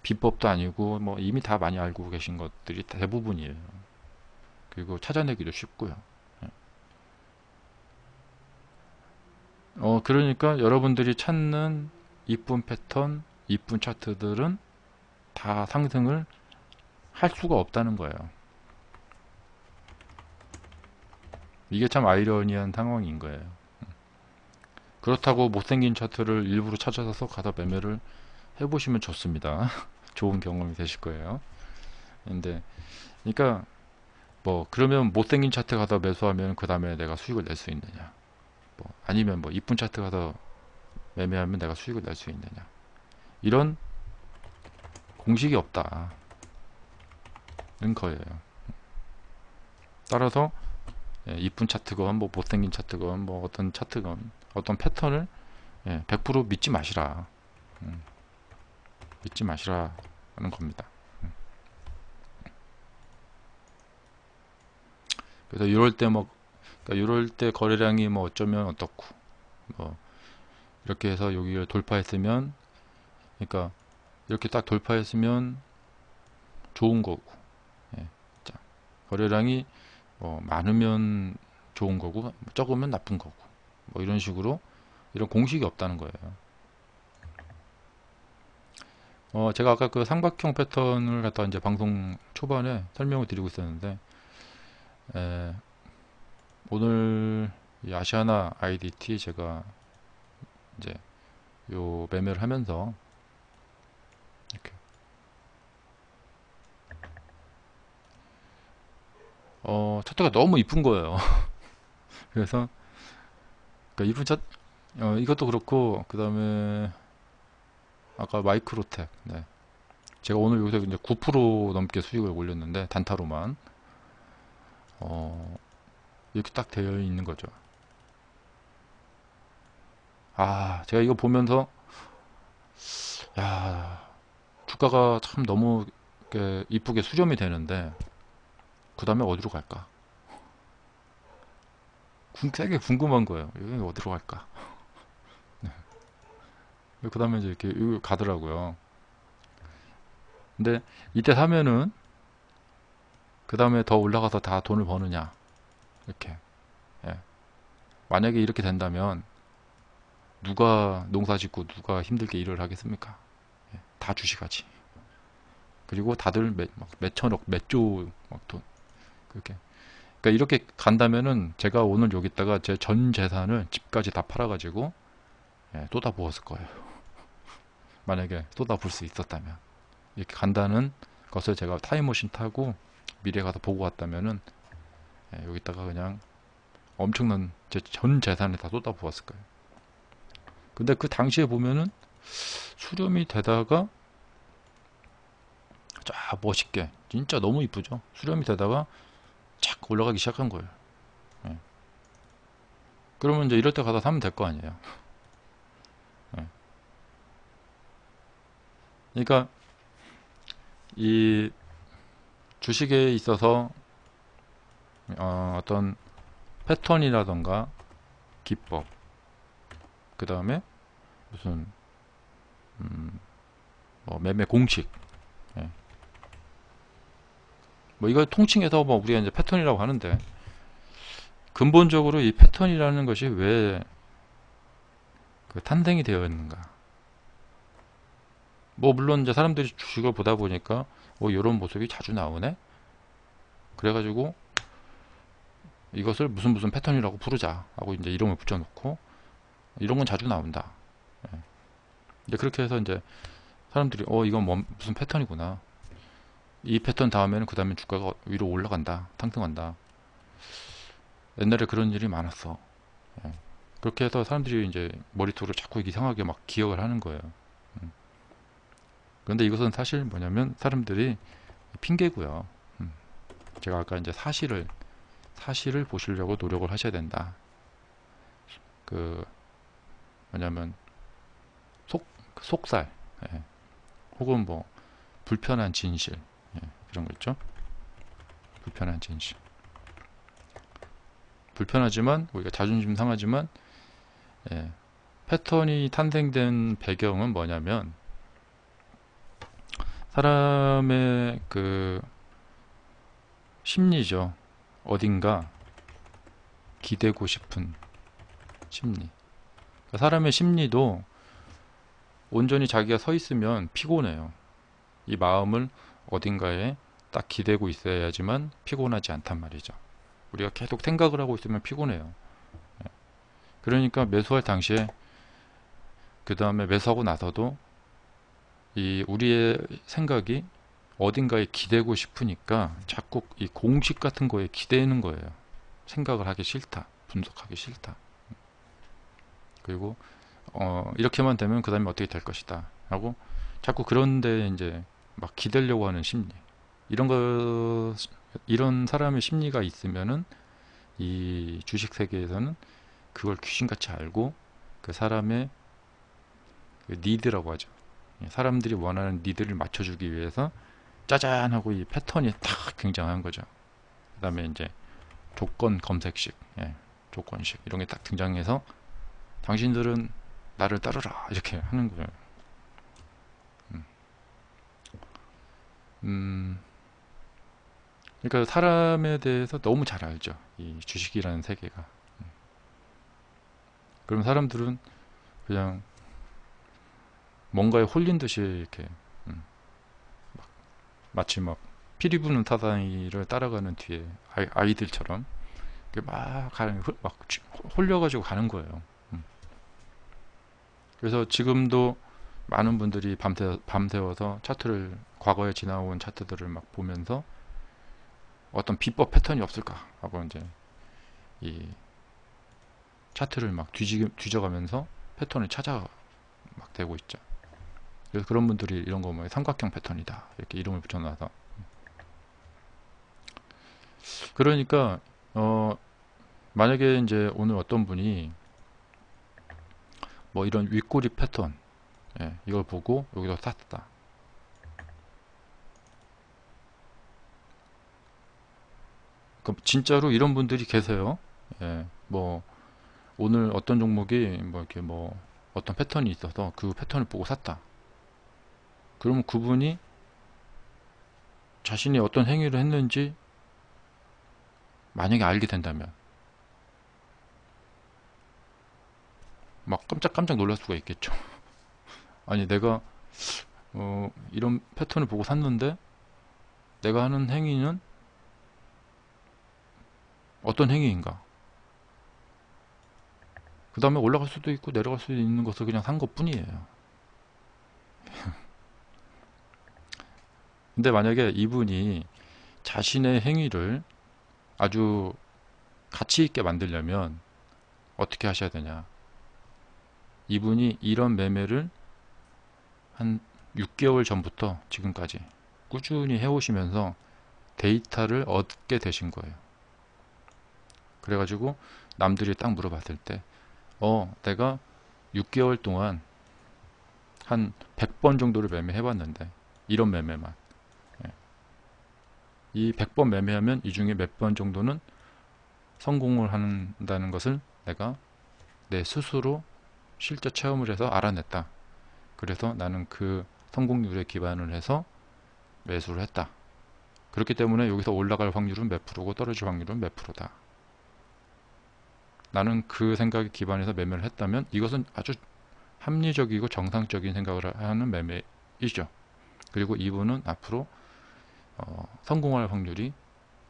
비법도 아니고 뭐 이미 다 많이 알고 계신 것들이 대부분이에요. 그리고 찾아내기도 쉽고요. 그러니까 여러분들이 찾는 이쁜 패턴, 이쁜 차트들은 다 상승을 할 수가 없다는 거예요. 이게 참 아이러니한 상황인 거예요. 그렇다고 못생긴 차트를 일부러 찾아서 가서 매매를 해보시면 좋습니다. 좋은 경험이 되실 거예요. 근데 그러니까 뭐 그러면 못생긴 차트 가서 매수하면 그 다음에 내가 수익을 낼 수 있느냐, 뭐 아니면 뭐 이쁜 차트 가서 매매하면 내가 수익을 낼 수 있느냐, 이런 공식이 없다는 거예요. 따라서 이쁜 차트건 뭐 못생긴 차트건 뭐 어떤 차트건 어떤 패턴을 100% 믿지 마시라. 믿지 마시라는 겁니다. 그래서 이럴 때 뭐, 그러니까 이럴 때 거래량이 뭐 어쩌면 어떻고, 뭐 이렇게 해서 여기를 돌파했으면, 그러니까 이렇게 딱 돌파했으면 좋은 거고, 예. 자, 거래량이 많으면 좋은 거고, 적으면 나쁜 거고, 뭐 이런 식으로 이런 공식이 없다는 거예요. 제가 아까 그 삼각형 패턴을 갖다 이제 방송 초반에 설명을 드리고 있었는데, 에, 오늘 이 아시아나 IDT 제가 이제 요 매매를 하면서 이렇게 차트가 너무 이쁜 거예요. 그래서 그러니까 이쁜 차 이것도 그렇고 그 다음에 아까 마이크로텍. 네. 제가 오늘 요새 이제 9% 넘게 수익을 올렸는데 단타로만 이렇게 딱 되어 있는 거죠. 제가 이거 보면서 야, 주가가 참 너무 이렇게 이쁘게 수렴이 되는데 그 다음에 어디로 갈까? 되게 궁금한 거예요. 이거 어디로 갈까? 그 다음에 이제 이렇게 여기 가더라고요. 근데 이때 사면은 그 다음에 더 올라가서 다 돈을 버느냐? 이렇게. 예. 만약에 이렇게 된다면 누가 농사 짓고 누가 힘들게 일을 하겠습니까? 예. 다 주식하지. 그리고 다들 몇 천억, 몇 조 막 돈. 그렇게. 그러니까 이렇게 간다면은 제가 오늘 여기다가 제 전 재산을 집까지 다 팔아가지고 쏟아 부었을 거예요. 만약에 쏟아 부을 수 있었다면. 이렇게 간다는 것을 제가 타임머신 타고 미래에 가서 보고 왔다면은 여기다가 그냥 엄청난 제 전 재산을 다 쏟아 부었을 거예요. 근데 그 당시에 보면은 수렴이 되다가 쫙 멋있게 진짜 너무 이쁘죠. 수렴이 되다가 착 올라가기 시작한 거예요. 예. 그러면 이제 이럴 때 가서 사면 될 거 아니에요. 예. 그러니까 이 주식에 있어서 어떤 패턴이라던가 기법, 그 다음에 무슨 뭐 매매 공식, 예. 뭐 이걸 통칭해서 뭐 우리가 이제 패턴이라고 하는데 근본적으로 이 패턴이라는 것이 왜 그 탄생이 되어 있는가? 뭐 물론 이제 사람들이 주식을 보다 보니까 이런 모습이 자주 나오네. 그래가지고 이것을 무슨 무슨 패턴이라고 부르자 하고 이제 이름을 붙여놓고 이런 건 자주 나온다. 예. 이제 그렇게 해서 이제 사람들이 이건 뭐 무슨 패턴이구나. 이 패턴 다음에는 그 다음에 주가가 위로 올라간다, 상승한다. 옛날에 그런 일이 많았어. 예. 그렇게 해서 사람들이 이제 머릿속으로 자꾸 이상하게 막 기억을 하는 거예요. 그런데 이것은 사실 뭐냐면 사람들이 핑계고요. 제가 아까 이제 사실을 보시려고 노력을 하셔야 된다. 그 뭐냐면 속살, 예. 혹은 뭐 불편한 진실, 예. 그런 거 있죠. 불편한 진실. 불편하지만 우리가 자존심 상하지만 예. 패턴이 탄생된 배경은 뭐냐면 사람의 그 심리죠. 어딘가 기대고 싶은 심리. 사람의 심리도 온전히 자기가 서 있으면 피곤해요. 이 마음을 어딘가에 딱 기대고 있어야지만 피곤하지 않단 말이죠. 우리가 계속 생각을 하고 있으면 피곤해요. 그러니까 매수할 당시에 그 다음에 매수하고 나서도 이 우리의 생각이 어딘가에 기대고 싶으니까 자꾸 이 공식 같은 거에 기대는 거예요. 생각을 하기 싫다. 분석하기 싫다. 그리고 이렇게만 되면 그 다음에 어떻게 될 것이다 하고 자꾸 그런데 이제 막 기대려고 하는 심리, 이런 사람의 심리가 있으면은 이 주식 세계에서는 그걸 귀신같이 알고 그 사람의 그 니드라고 하죠. 사람들이 원하는 니드를 맞춰주기 위해서 짜잔 하고 이 패턴이 탁 등장한 거죠. 그 다음에 이제 조건 검색식, 조건식 이런 게 딱 등장해서 당신들은 나를 따르라 이렇게 하는 거예요. 그러니까 사람에 대해서 너무 잘 알죠. 이 주식이라는 세계가. 그럼 사람들은 그냥 뭔가에 홀린 듯이 이렇게 마치 막 피리 부는 타다니를 따라가는 뒤에 아이들처럼 막 홀려가지고 가는 거예요. 그래서 지금도 많은 분들이 밤새워서 차트를 과거에 지나온 차트들을 막 보면서 어떤 비법 패턴이 없을까 하고 이제 이 차트를 막 뒤져가면서 패턴을 찾아 막 되고 있죠. 그래서 그런 분들이 이런 거 뭐 삼각형 패턴이다 이렇게 이름을 붙여놔서. 그러니까 만약에 이제 오늘 어떤 분이 뭐 이런 윗꼬리 패턴, 예, 이걸 보고 여기서 샀다. 그럼 진짜로 이런 분들이 계세요. 예, 뭐 오늘 어떤 종목이 뭐 이렇게 뭐 어떤 패턴이 있어서 그 패턴을 보고 샀다. 그러면 그분이 자신이 어떤 행위를 했는지 만약에 알게 된다면 막 깜짝깜짝 놀랄 수가 있겠죠. 아니 내가 이런 패턴을 보고 샀는데 내가 하는 행위는 어떤 행위인가? 그 다음에 올라갈 수도 있고 내려갈 수도 있는 것을 그냥 산 것 뿐이에요. 근데 만약에 이분이 자신의 행위를 아주 가치 있게 만들려면 어떻게 하셔야 되냐? 이분이 이런 매매를 한 6개월 전부터 지금까지 꾸준히 해오시면서 데이터를 얻게 되신 거예요. 그래가지고 남들이 딱 물어봤을 때 내가 6개월 동안 한 100번 정도를 매매해봤는데 이런 매매만, 예. 이 100번 매매하면 이 중에 몇 번 정도는 성공을 한다는 것을 내가 내 스스로 실제 체험을 해서 알아냈다. 그래서 나는 그 성공률에 기반을 해서 매수를 했다. 그렇기 때문에 여기서 올라갈 확률은 몇 프로고 떨어질 확률은 몇 프로다. 나는 그 생각에 기반해서 매매를 했다면 이것은 아주 합리적이고 정상적인 생각을 하는 매매이죠. 그리고 이분은 앞으로 성공할 확률이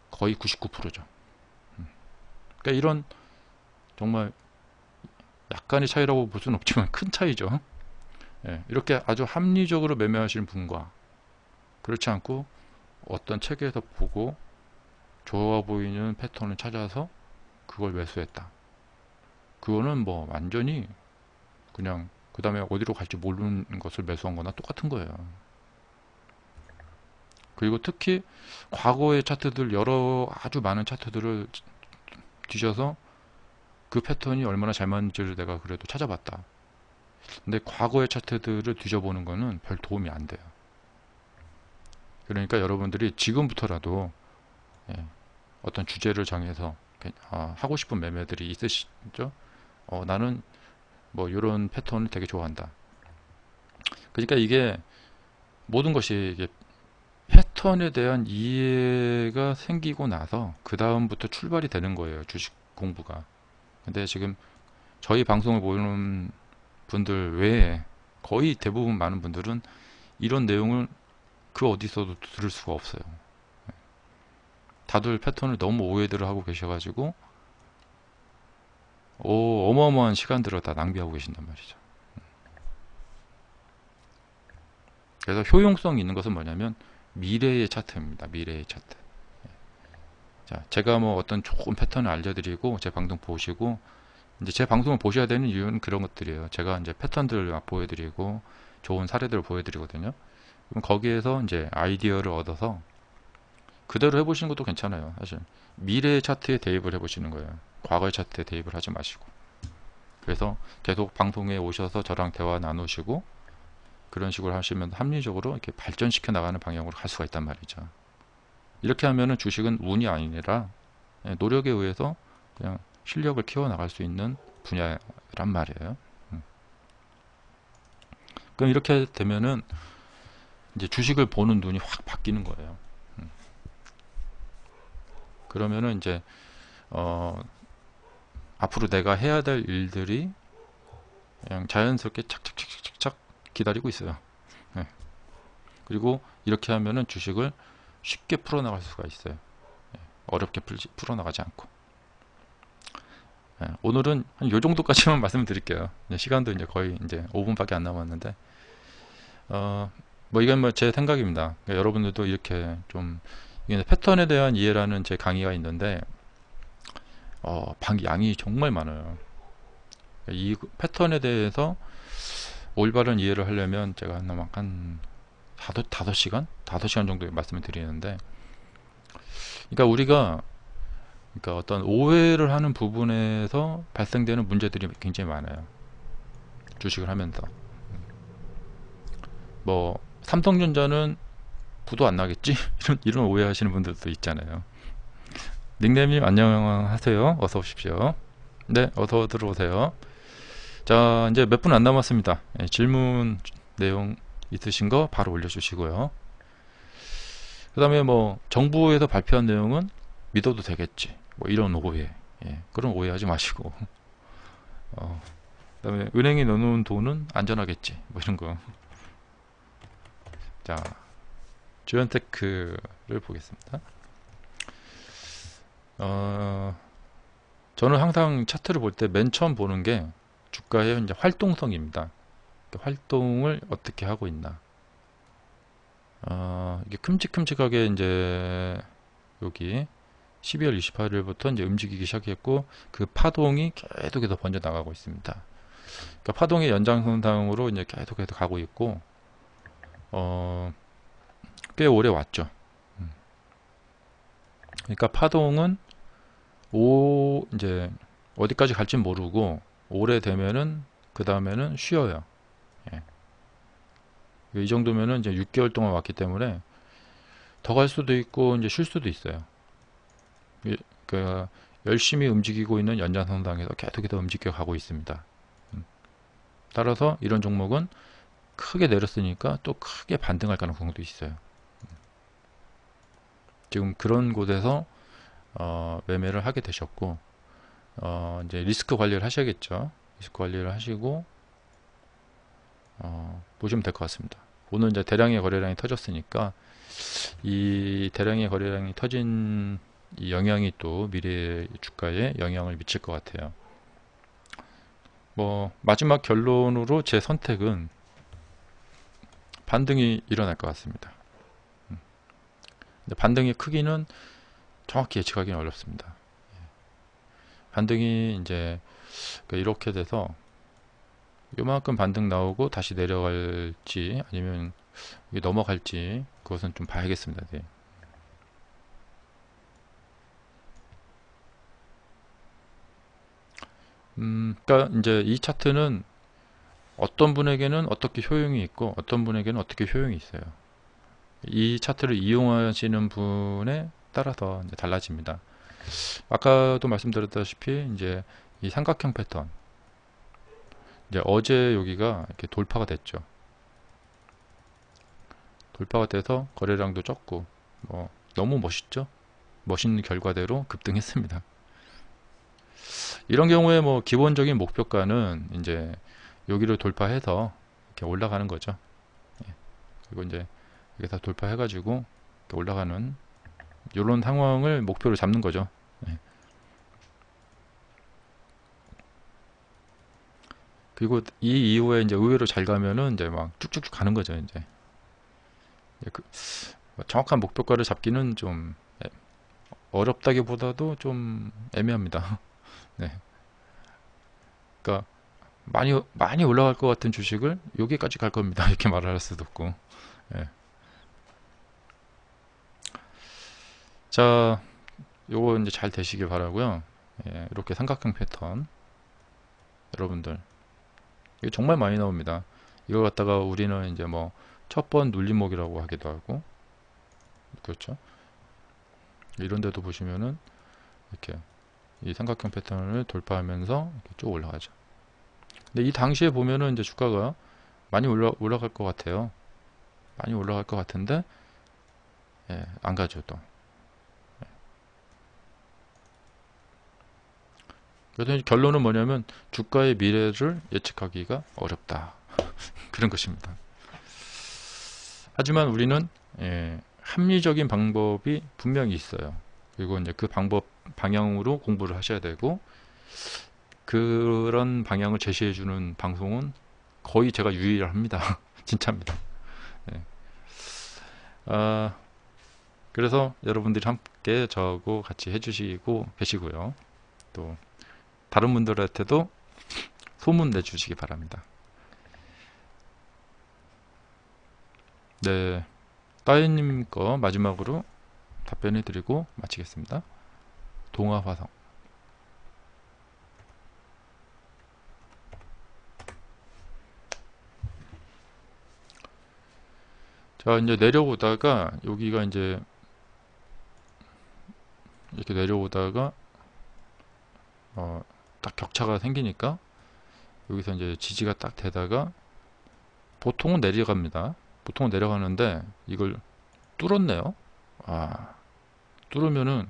거의 99%죠. 그러니까 이런 정말 약간의 차이라고 볼 수는 없지만 큰 차이죠. 예, 이렇게 아주 합리적으로 매매하시는 분과 그렇지 않고 어떤 책에서 보고 좋아 보이는 패턴을 찾아서 그걸 매수했다. 그거는 뭐 완전히 그냥 그 다음에 어디로 갈지 모르는 것을 매수한 거나 똑같은 거예요. 그리고 특히 과거의 차트들 아주 많은 차트들을 뒤져서 그 패턴이 얼마나 잘 맞는지를 내가 그래도 찾아봤다. 근데 과거의 차트들을 뒤져보는 거는 별 도움이 안 돼요. 그러니까 여러분들이 지금부터라도, 예, 어떤 주제를 정해서 하고 싶은 매매들이 있으시죠? 나는 뭐 이런 패턴을 되게 좋아한다. 그러니까 이게 모든 것이 이게 패턴에 대한 이해가 생기고 나서 그 다음부터 출발이 되는 거예요. 주식 공부가. 근데 지금 저희 방송을 보는 분들 외에 거의 대부분 많은 분들은 이런 내용을 그 어디서도 들을 수가 없어요. 다들 패턴을 너무 오해들을 하고 계셔가지고 어마어마한 시간들을 다 낭비하고 계신단 말이죠. 그래서 효용성이 있는 것은 뭐냐면 미래의 차트입니다. 미래의 차트. 자, 제가 뭐 어떤 좋은 패턴을 알려드리고 제 방송 보시고 이제 제 방송을 보셔야 되는 이유는 그런 것들이에요. 제가 이제 패턴들을 막 보여드리고 좋은 사례들을 보여드리거든요. 그럼 거기에서 이제 아이디어를 얻어서 그대로 해보시는 것도 괜찮아요. 사실 미래의 차트에 대입을 해보시는 거예요. 과거의 차트에 대입을 하지 마시고. 그래서 계속 방송에 오셔서 저랑 대화 나누시고 그런 식으로 하시면 합리적으로 이렇게 발전시켜 나가는 방향으로 갈 수가 있단 말이죠. 이렇게 하면은 주식은 운이 아니라 노력에 의해서 그냥 실력을 키워 나갈 수 있는 분야란 말이에요. 그럼 이렇게 되면은 이제 주식을 보는 눈이 확 바뀌는 거예요. 그러면은 이제 앞으로 내가 해야 될 일들이 그냥 자연스럽게 착착착착착 기다리고 있어요. 네. 그리고 이렇게 하면은 주식을 쉽게 풀어나갈 수가 있어요. 어렵게 풀어나가지 않고. 오늘은 한 요 정도까지만 말씀드릴게요. 시간도 이제 거의 이제 5분밖에 안 남았는데, 뭐 이건 뭐 제 생각입니다. 그러니까 여러분들도 이렇게 좀 패턴에 대한 이해라는 제 강의가 있는데, 양이 정말 많아요. 이 패턴에 대해서 올바른 이해를 하려면 제가 한 5시간? 5시간 정도 말씀을 드리는데, 그러니까 우리가 그러니까 어떤 오해를 하는 부분에서 발생되는 문제들이 굉장히 많아요. 주식을 하면서. 뭐 삼성전자는 부도 안 나겠지? 이런 오해하시는 분들도 있잖아요. 닉네임님 안녕하세요. 어서 오십시오. 네, 어서 들어오세요. 자, 이제 몇 분 안 남았습니다. 질문 내용 있으신 거 바로 올려주시고요. 그 다음에 뭐 정부에서 발표한 내용은 믿어도 되겠지, 뭐 이런 오해, 그런 오해하지 마시고 그 다음에 은행에 넣어놓은 돈은 안전하겠지, 뭐 이런 거. 자, 주연테크를 보겠습니다. 저는 항상 차트를 볼 때 맨 처음 보는 게 주가의 이제 활동성입니다. 활동을 어떻게 하고 있나. 이게 큼직큼직하게 이제 여기 12월 28일부터 이제 움직이기 시작했고, 그 파동이 계속해서 번져 나가고 있습니다. 그러니까 파동의 연장선상으로 이제 계속해서 가고 있고, 꽤 오래 왔죠. 그러니까 파동은 이제 어디까지 갈지 모르고 오래 되면은 그 다음에는 쉬어요. 이 정도면은 이제 6개월 동안 왔기 때문에 더 갈 수도 있고 이제 쉴 수도 있어요. 그 열심히 움직이고 있는 연장선상에서 계속해서 움직여 가고 있습니다. 따라서 이런 종목은 크게 내렸으니까 또 크게 반등할 가능성도 있어요. 지금 그런 곳에서 매매를 하게 되셨고, 이제 리스크 관리를 하셔야겠죠. 리스크 관리를 하시고 보시면 될 것 같습니다. 오늘 이제 대량의 거래량이 터졌으니까 이 대량의 거래량이 터진 이 영향이 또 미래 주가에 영향을 미칠 것 같아요. 뭐 마지막 결론으로 제 선택은 반등이 일어날 것 같습니다. 근데 반등의 크기는 정확히 예측하기는 어렵습니다. 반등이 이제 이렇게 돼서 요만큼 반등 나오고 다시 내려갈지 아니면 이게 넘어갈지 그것은 좀 봐야겠습니다. 네. 그러니까 이제 이 차트는 어떤 분에게는 어떻게 효용이 있고 어떤 분에게는 어떻게 효용이 있어요. 이 차트를 이용하시는 분에 따라서 이제 달라집니다. 아까도 말씀드렸다시피 이제 이 삼각형 패턴, 이제 어제 여기가 이렇게 돌파가 됐죠. 돌파가 돼서 거래량도 적고 뭐 너무 멋있죠. 멋있는 결과대로 급등했습니다. 이런 경우에 뭐 기본적인 목표가는 이제 여기를 돌파해서 이렇게 올라가는 거죠. 그리고 이제 이게 다 돌파해 가지고 올라가는 이런 상황을 목표로 잡는 거죠. 그리고 이 이후에 이제 의외로 잘 가면은 이제 막 쭉쭉쭉 가는 거죠. 이제 그 정확한 목표가를 잡기는 좀 어렵다기보다도 좀 애매합니다. 네. 그러니까 많이 올라갈 것 같은 주식을 여기까지 갈 겁니다. 이렇게 말을 할 수도 없고. 예. 자, 요거 이제 잘 되시길 바라고요. 예, 이렇게 삼각형 패턴 여러분들 이거 정말 많이 나옵니다. 이걸 갖다가 우리는 이제 뭐 첫 번 눌림목이라고 하기도 하고, 그렇죠. 이런 데도 보시면은 이렇게 이 삼각형 패턴을 돌파하면서 이렇게 쭉 올라가죠. 근데 이 당시에 보면은 이제 주가가 많이 올라갈 것 같아요. 많이 올라갈 것 같은데, 예, 안 가죠 또. 그래서 결론은 뭐냐면 주가의 미래를 예측하기가 어렵다. 그런 것입니다. 하지만 우리는 합리적인 방법이 분명히 있어요. 그리고 이제 그 방향으로 공부를 하셔야 되고, 그런 방향을 제시해 주는 방송은 거의 제가 유일합니다. 진짜입니다. 네. 그래서 여러분들이 함께 저하고 같이 해주시고 계시고요. 또 다른 분들한테도 소문 내주시기 바랍니다. 네, 따이님 거 마지막으로 답변해 드리고 마치겠습니다. 동아화성. 자, 이제 내려오다가 여기가 이제 이렇게 내려오다가 딱 격차가 생기니까 여기서 이제 지지가 딱 되다가 보통은 내려갑니다. 보통은 내려가는데 이걸 뚫었네요. 아, 뚫으면은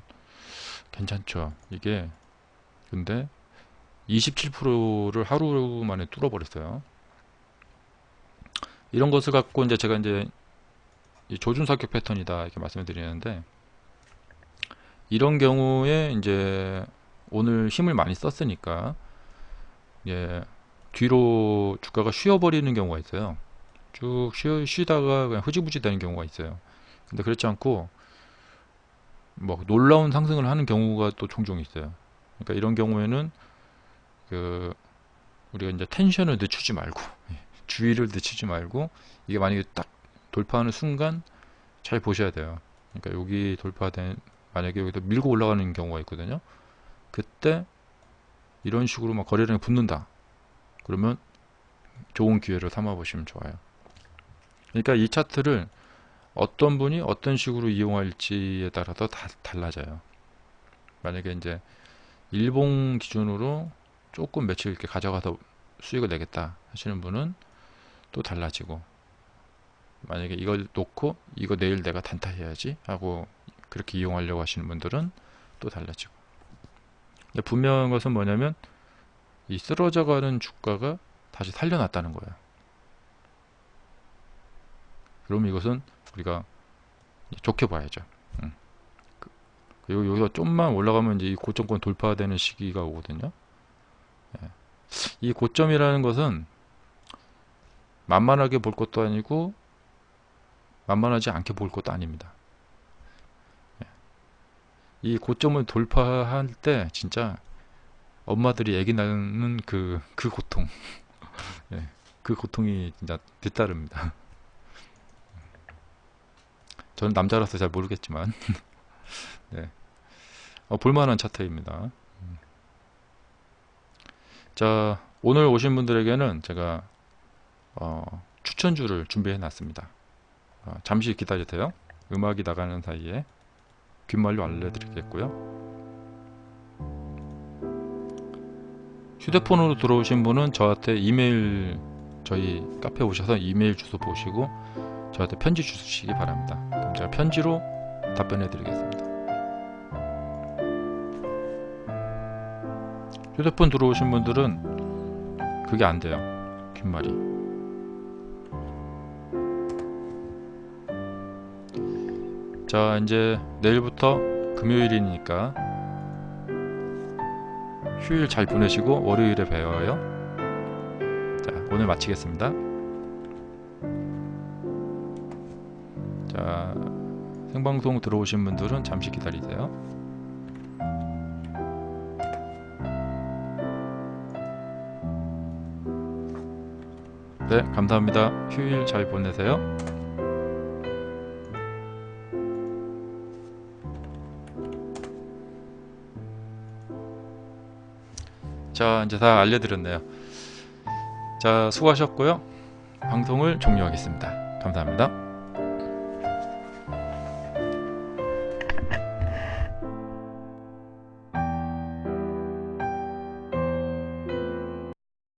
괜찮죠. 이게 근데 27%를 하루 만에 뚫어버렸어요. 이런 것을 갖고 이제 제가 이제 조준사격 패턴이다 이렇게 말씀을 드리는데, 이런 경우에 이제 오늘 힘을 많이 썼으니까 예, 뒤로 주가가 쉬어버리는 경우가 있어요. 쭉 쉬다가 그냥 흐지부지 되는 경우가 있어요. 근데 그렇지 않고 뭐 놀라운 상승을 하는 경우가 또 종종 있어요. 그러니까 이런 경우에는 그 우리가 이제 텐션을 늦추지 말고 주의를 늦추지 말고, 이게 만약에 딱 돌파하는 순간 잘 보셔야 돼요. 그러니까 여기 돌파된, 만약에 여기서 밀고 올라가는 경우가 있거든요. 그때 이런 식으로 막 거래량이 붙는다. 그러면 좋은 기회를 삼아 보시면 좋아요. 그러니까 이 차트를 어떤 분이 어떤 식으로 이용할지에 따라서 다 달라져요. 만약에 이제 일봉 기준으로 조금 며칠 이렇게 가져가서 수익을 내겠다 하시는 분은 또 달라지고, 만약에 이걸 놓고 이거 내일 내가 단타 해야지 하고 그렇게 이용하려고 하시는 분들은 또 달라지고. 근데 분명한 것은 뭐냐면 이 쓰러져가는 주가가 다시 살려놨다는 거예요. 그럼 이것은 우리가 좋게 봐야죠. 그리고 여기서 좀만 올라가면 이제 이 고점권 돌파되는 시기가 오거든요. 이 고점이라는 것은 만만하게 볼 것도 아니고 만만하지 않게 볼 것도 아닙니다. 이 고점을 돌파할 때 진짜 엄마들이 애기 낳는 그 고통, 그 고통이 진짜 뒤따릅니다. 저는 남자라서 잘 모르겠지만 네. 볼만한 차트입니다. 자, 오늘 오신 분들에게는 제가 추천주를 준비해 놨습니다. 잠시 기다리세요. 음악이 나가는 사이에 귓말로 알려드리겠고요. 휴대폰으로 들어오신 분은 저한테 이메일, 저희 카페 오셔서 이메일 주소 보시고 저한테 편지 주시기 바랍니다. 그럼 제가 편지로 답변해 드리겠습니다. 휴대폰 들어오신 분들은 그게 안 돼요. 귓말이. 자, 이제 내일부터 금요일이니까 휴일 잘 보내시고 월요일에 뵈어요. 자, 오늘 마치겠습니다. 자, 생방송 들어오신 분들은 잠시 기다리세요. 네, 감사합니다. 휴일 잘 보내세요. 자, 이제 다 알려드렸네요. 자, 수고하셨고요. 방송을 종료하겠습니다. 감사합니다.